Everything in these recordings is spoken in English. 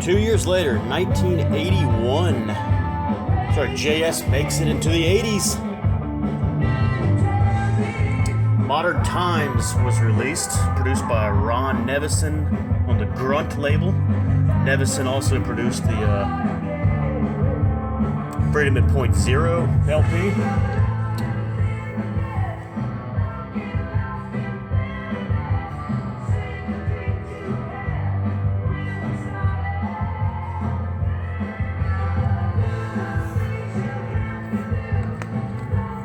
2 years later, 1981. Sorry, JS makes it into the 80s. Modern Times was released, produced by Ron Nevison on the Grunt label. Nevison also produced the Freedom at Point Zero LP.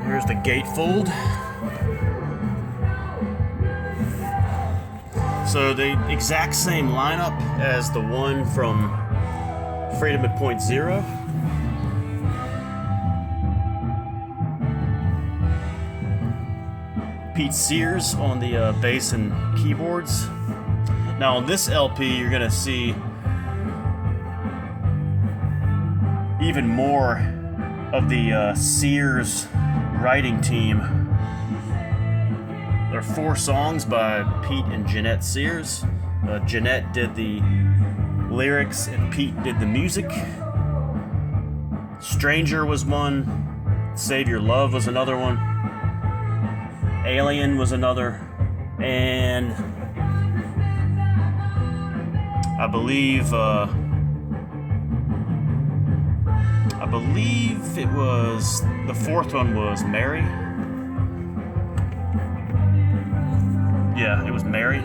Here's the gatefold. So the exact same lineup as the one from Freedom at Point Zero. Pete Sears on the bass and keyboards. Now on this LP you're gonna see even more of the Sears writing team. There are 4 songs by Pete and Jeanette Sears. Jeanette did the lyrics and Pete did the music. Stranger was one. Save Your Love was another one. Alien was another. And I believe it was, the 4th one was Mary. Yeah, it was Mary.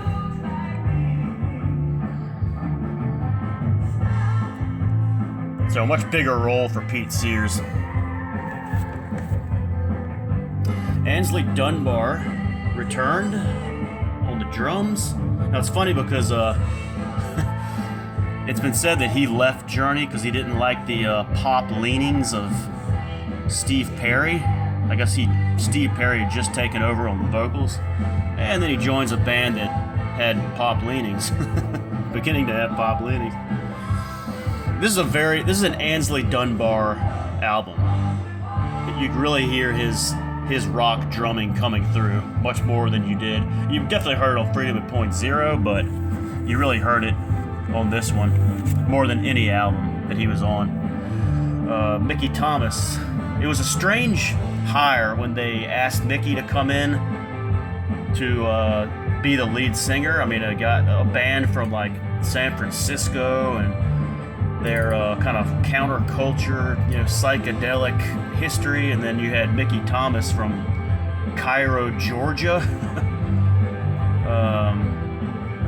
So a much bigger role for Pete Sears. Ansley Dunbar returned on the drums. Now it's funny because it's been said that he left Journey because he didn't like the pop leanings of Steve Perry. I guess Steve Perry had just taken over on the vocals. And then he joins a band that had pop leanings, beginning to have pop leanings. This is an Ansley Dunbar album. You can really hear his rock drumming coming through much more than you did. You definitely heard it on Freedom at Point Zero, but you really heard it on this one more than any album that he was on. Mickey Thomas. It was a strange hire when they asked Mickey to come in to be the lead singer. I mean, I got a band from like San Francisco and their kind of counterculture, psychedelic history, and then you had Mickey Thomas from Cairo, Georgia,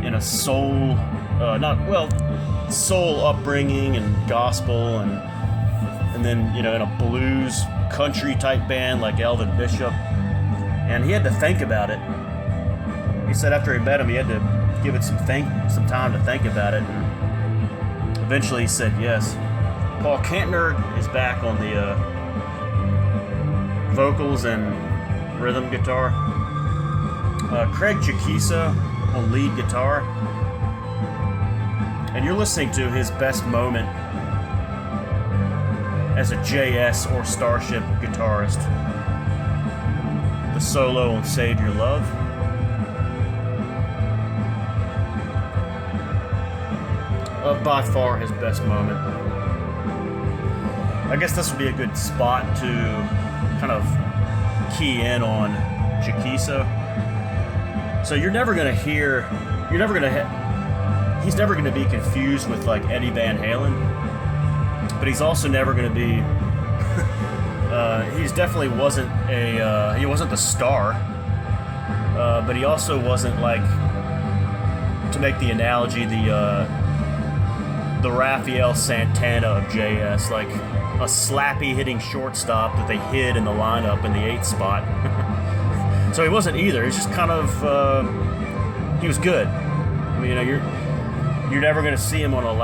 in a soul upbringing and gospel, and then in a blues country type band like Elvin Bishop, and he had to think about it. He said after he met him, he had to give it some time to think about it, and eventually he said yes. Paul Kantner is back on the vocals and rhythm guitar. Craig Chiquisa on lead guitar. And you're listening to his best moment as a JS or Starship guitarist. The solo on Save Your Love. By far his best moment. I guess this would be a good spot to kind of key in on Chiquisa. So he's never going to be confused with like Eddie Van Halen, but he's also never going to be, he's definitely wasn't he wasn't the star, but he also wasn't like, to make the analogy, the Rafael Santana of JS, like a slappy hitting shortstop that they hid in the lineup in the 8th spot. So he wasn't either. He's just kind of, he was good. I mean, you're never going to see him on a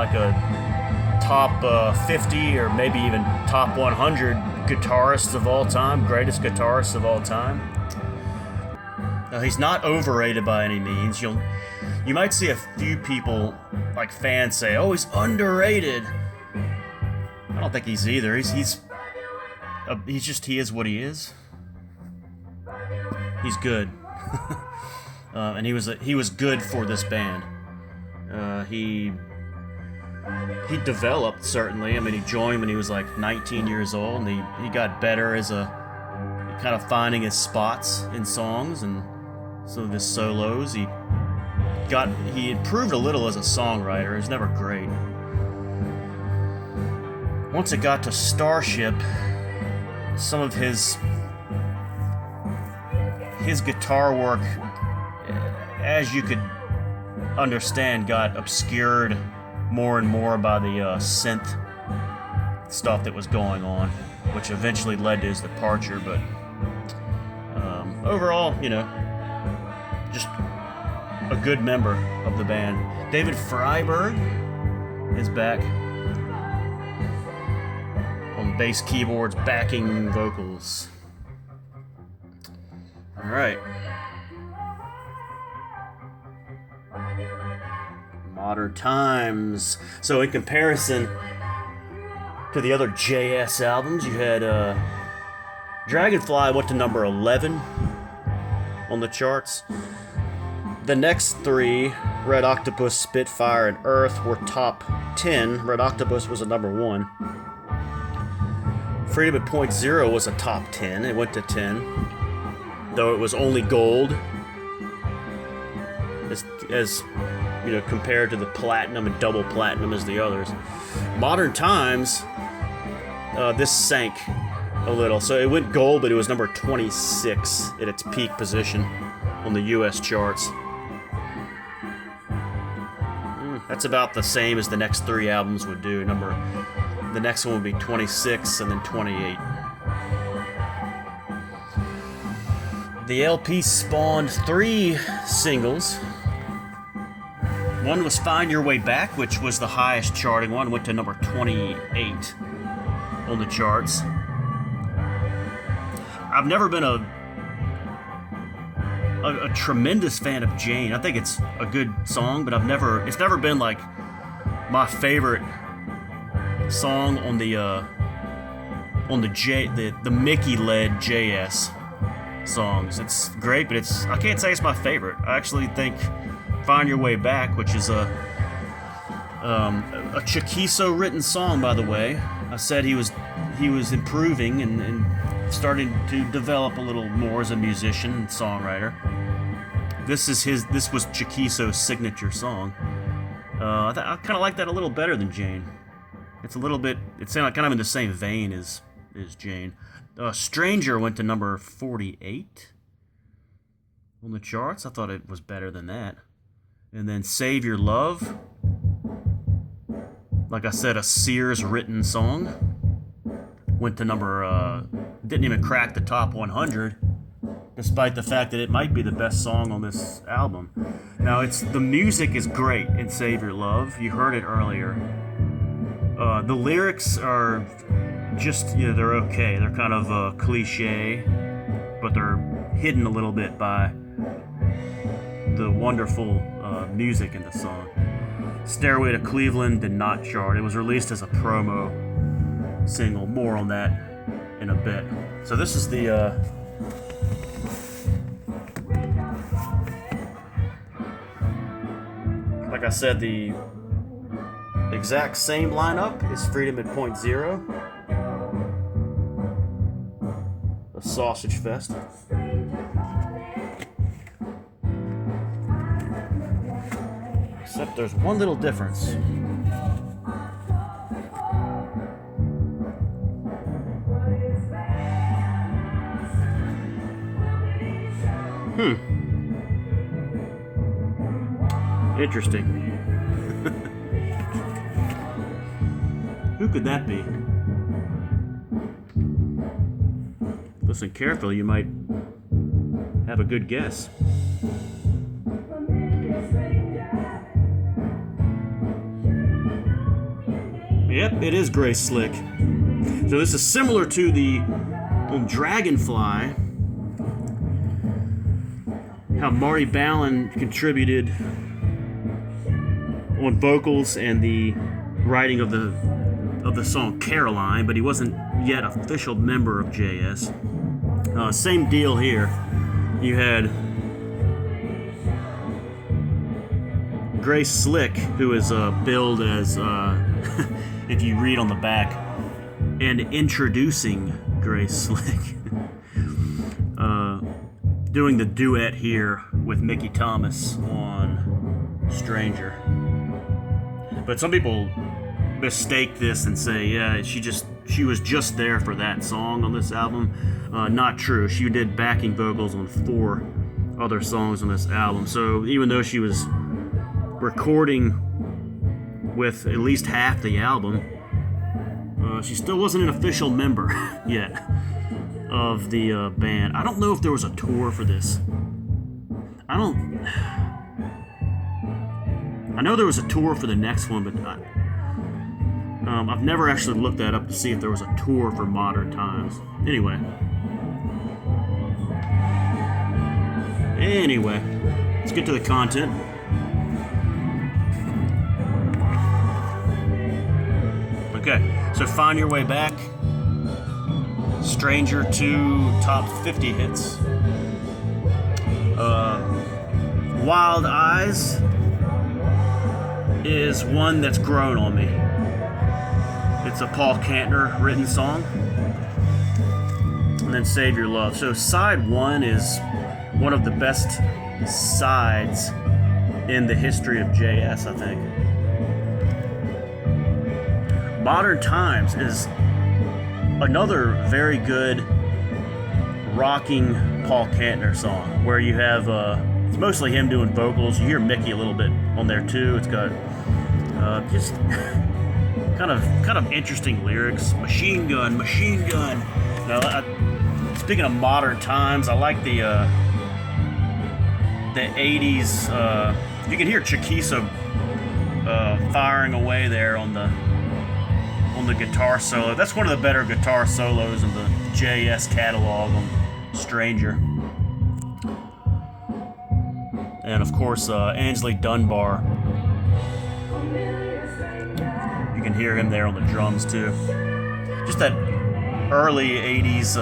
top 50 or maybe even top 100 guitarists of all time, greatest guitarists of all time. He's not overrated by any means. You might see a few people, like fans, say, "Oh, he's underrated." I don't think he's either. He is what he is. He's good, and he was good for this band. He he developed, certainly. I mean, he joined when he was like 19 years old, and he got better as a kind of finding his spots in songs and some of his solos. He improved a little as a songwriter. He was never great. Once it got to Starship, some of his guitar work, as you could understand, got obscured more and more by the synth stuff that was going on, which eventually led to his departure. But overall, just a good member of the band. David Freiberg is back on bass keyboards, backing vocals. All right. Modern Times. So in comparison to the other JS albums, you had Dragonfly went to number 11 on the charts. The next three, Red Octopus, Spitfire, and Earth, were top 10. Red Octopus was a number 1. Freedom at Point Zero was a top 10. It went to 10, though it was only gold, as compared to the platinum and double platinum as the others. Modern Times, this sank a little. So it went gold, but it was number 26 at its peak position on the US charts. That's about the same as the next three albums would do. The next one would be 26 and then 28. The LP spawned 3 singles. One was Find Your Way Back, which was the highest charting one, went to number 28 on the charts. I've never been a tremendous fan of Jane. I think it's a good song, but it's never been like my favorite song on the Mickey-led JS songs. It's great, but I can't say it's my favorite. I actually think Find Your Way Back, which is a Chiquizo written song, by the way. I said he was improving and starting to develop a little more as a musician and songwriter. This was Chiquizo's signature song. I kind of like that a little better than Jane. It sounded kind of in the same vein as Jane. Stranger went to number 48 on the charts. I thought it was better than that. And then Save Your Love, like I said, a Sears written song, went to didn't even crack the top 100, despite the fact that it might be the best song on this album. Now, the music is great in Save Your Love. You heard it earlier. The lyrics are just, they're okay. They're kind of cliche, but they're hidden a little bit by the wonderful music in the song. Stairway to Cleveland did not chart. It was released as a promo single. More on that in a bit. So this is the like I said, the exact same lineup is Freedom at Point Zero, the Sausage Fest. Except there's one little difference. Interesting. Who could that be? Listen carefully, you might have a good guess. Yep, it is Grace Slick. So this is similar to the Dragonfly, how Marty Balin contributed on vocals and the writing of the song Caroline, but he wasn't yet an official member of JS. Same deal here. You had Grace Slick, who is billed as, if you read on the back, and introducing Grace Slick, doing the duet here with Mickey Thomas on Stranger. But some people mistake this and say, yeah, she was just there for that song on this album. Not true. She did backing vocals on 4 other songs on this album. So even though she was recording with at least half the album, she still wasn't an official member yet of the band. I don't know if there was a tour for this. I know there was a tour for the next one, but I've never actually looked that up to see if there was a tour for Modern Times. Anyway, let's get to the content. Okay, so Find Your Way Back, Stranger 2 top 50 hits. Wild Eyes is one that's grown on me. It's a Paul Kantner written song. And then Save Your Love. So side 1 is one of the best sides in the history of JS, I think. Modern Times is another very good rocking Paul Kantner song where you have it's mostly him doing vocals. You hear Mickey a little bit on there too. It's got just kind of interesting lyrics. Machine gun. Now, speaking of Modern Times, I like the 80s. You can hear Chiquisa firing away there on the guitar solo. That's one of the better guitar solos in the JS catalog on Stranger. And of course, Ainsley Dunbar. You can hear him there on the drums too. Just that early 80s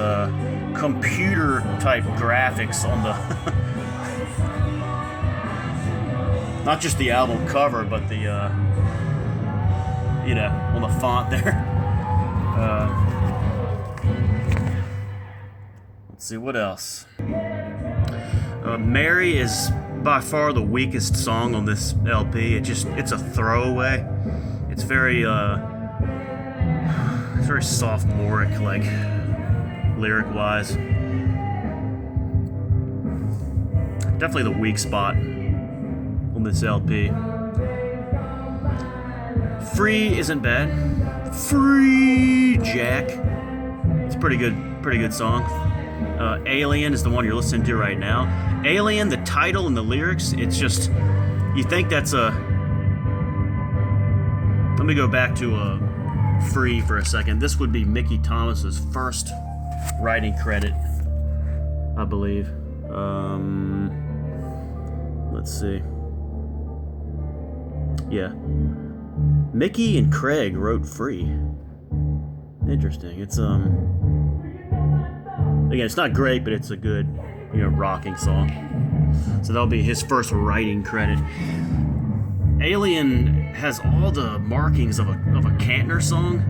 computer type graphics on the not just the album cover, but the on the font there. Let's see what else. Mary is by far the weakest song on this LP. It's a throwaway. It's very sophomoric, like lyric wise. Definitely the weak spot on this LP. Free isn't bad. Free Jack. It's a pretty good song. Alien is the one you're listening to right now. Alien, the title and the lyrics, it's just, you think that's a... Let me go back to Free for a second. This would be Mickey Thomas's first writing credit, I believe. Let's see. Yeah. Mickey and Craig wrote Free. Interesting. It's again, it's not great, but it's a good, rocking song. So that'll be his first writing credit. Alien has all the markings of a Kantner song.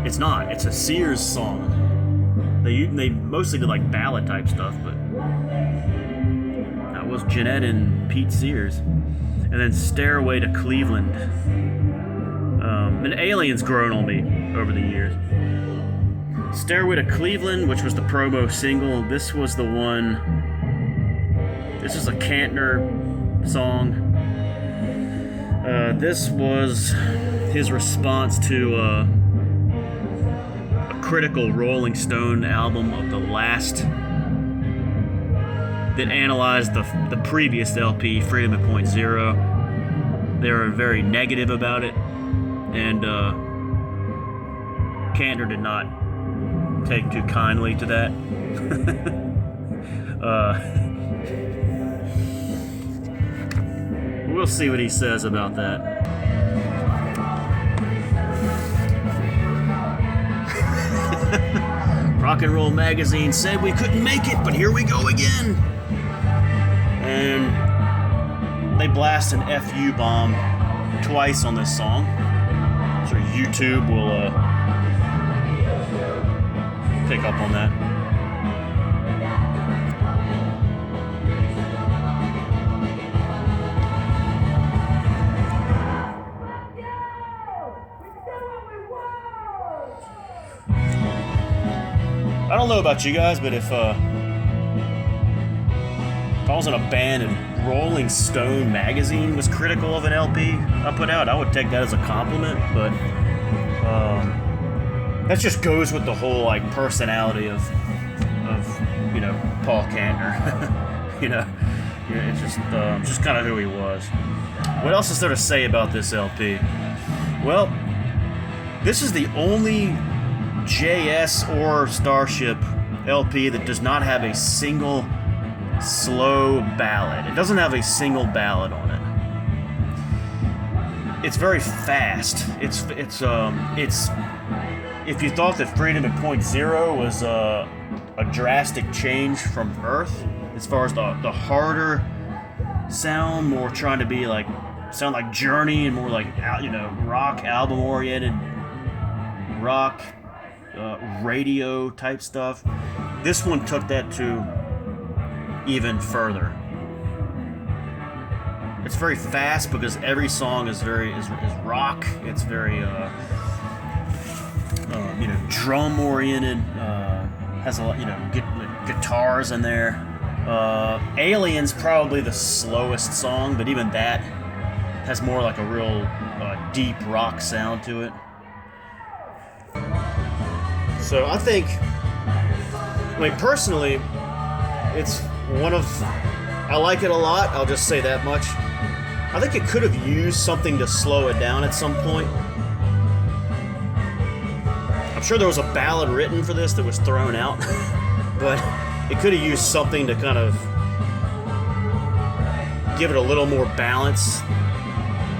It's not. It's a Sears song. They mostly did like ballad type stuff, but that was Jeanette and Pete Sears. And then Stairway to Cleveland. And Alien's grown on me over the years. Stairway to Cleveland, which was the promo single. This was the one. This is a Kantner song. This was his response to a critical Rolling Stone album of the last that analyzed the previous LP, Freedom at Point Zero. They were very negative about it, and Kantner did not take too kindly to that. We'll see what he says about that. Rock and Roll Magazine said we couldn't make it, but here we go again. And they blast an FU bomb twice on this song. I'm sure YouTube will pick up on that. I don't know about you guys, but if I was in a band and Rolling Stone magazine was critical of an LP I put out, I would take that as a compliment. But that just goes with the whole like personality of Paul Kantner. It's just kind of who he was. What else is there to say about this LP? Well, this is the only JS or Starship LP that does not have a single slow ballad. It doesn't have a single ballad on it. It's very fast. It's if you thought that Freedom at Point Zero was a drastic change from Earth as far as the harder sound, more trying to be like sound like Journey and more like rock album oriented rock. Radio type stuff. This one took that to even further. It's very fast because every song is rock. It's very drum oriented. Has a lot guitars in there. Alien's probably the slowest song, but even that has more like a real deep rock sound to it. So I think, personally, it's I like it a lot, I'll just say that much. I think it could have used something to slow it down at some point. I'm sure there was a ballad written for this that was thrown out, but it could have used something to kind of give it a little more balance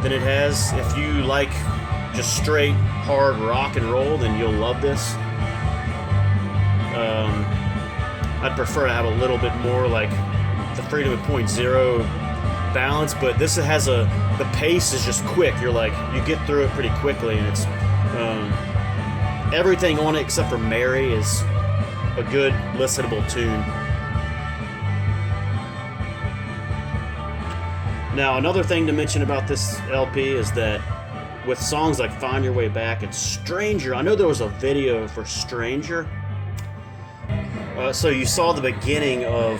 than it has. If you like just straight hard rock and roll, then you'll love this. I'd prefer to have a little bit more like the Freedom at Point Zero balance, but this has the pace is just quick. You're like, you get through it pretty quickly, and it's everything on it except for Mary is a good listenable tune. Now, another thing to mention about this LP is that with songs like Find Your Way Back and Stranger, I know there was a video for Stranger. So you saw the beginning of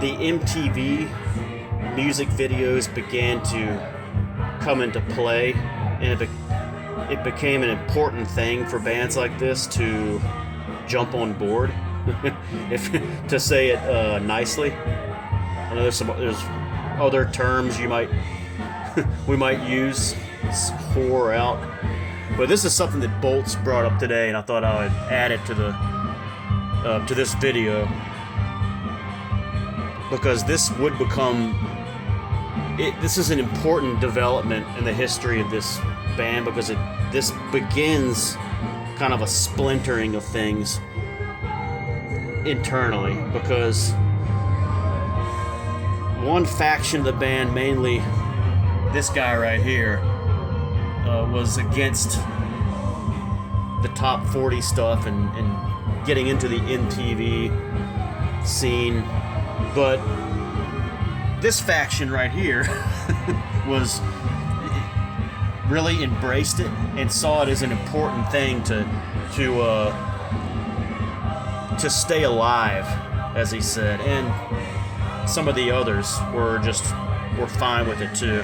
the MTV music videos began to come into play, and it became an important thing for bands like this to jump on board, to say it nicely. I know there's other terms we might use, whore out, but this is something that Bolts brought up today, and I thought I would add it to this video, because this would become this is an important development in the history of this band, because this begins kind of a splintering of things internally, because one faction of the band, mainly this guy right here, was against the top 40 stuff and getting into the MTV scene, but this faction right here was really embraced it and saw it as an important thing to stay alive, as he said, and some of the others were fine with it too.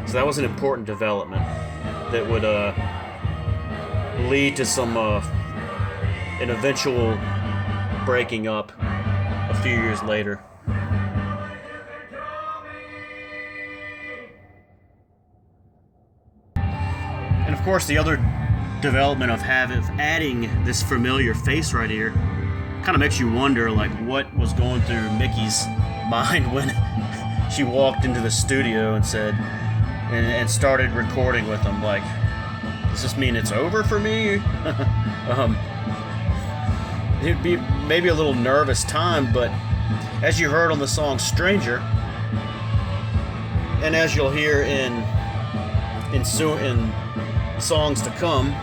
So that was an important development that would lead to an eventual breaking up a few years later. And of course, the other development of adding this familiar face right here kind of makes you wonder, like, what was going through Mickey's mind when she walked into the studio and said, and started recording with him. Like, does this mean it's over for me? it'd be maybe a little nervous time, but as you heard on the song Stranger, and as you'll hear in songs to come,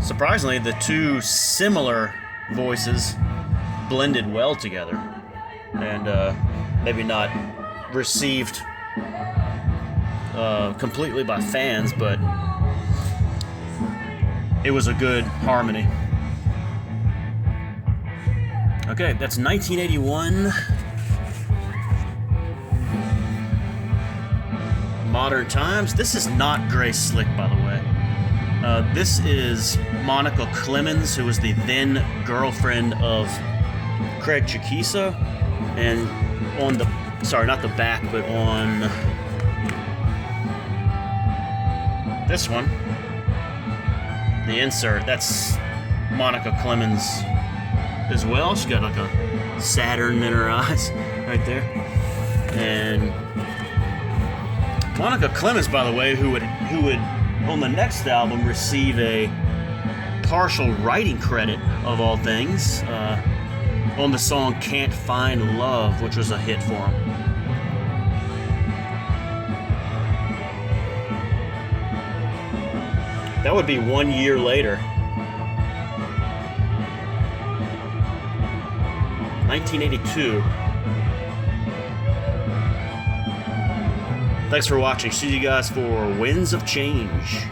surprisingly, the two similar voices blended well together, and maybe not received completely by fans, but it was a good harmony. Okay, that's 1981. Modern Times. This is not Grace Slick, by the way. This is Monica Clemens, who was the then girlfriend of Craig Chiquiso, and on the, sorry, not the back, but on this one, the insert, that's Monica Clemens as well. She's got like a Saturn in her eyes right there. And Monica Clemens, by the way, who would on the next album receive a partial writing credit of all things on the song Can't Find Love, which was a hit for him. That would be 1 year later. 1982. Thanks for watching. See you guys for Winds of Change.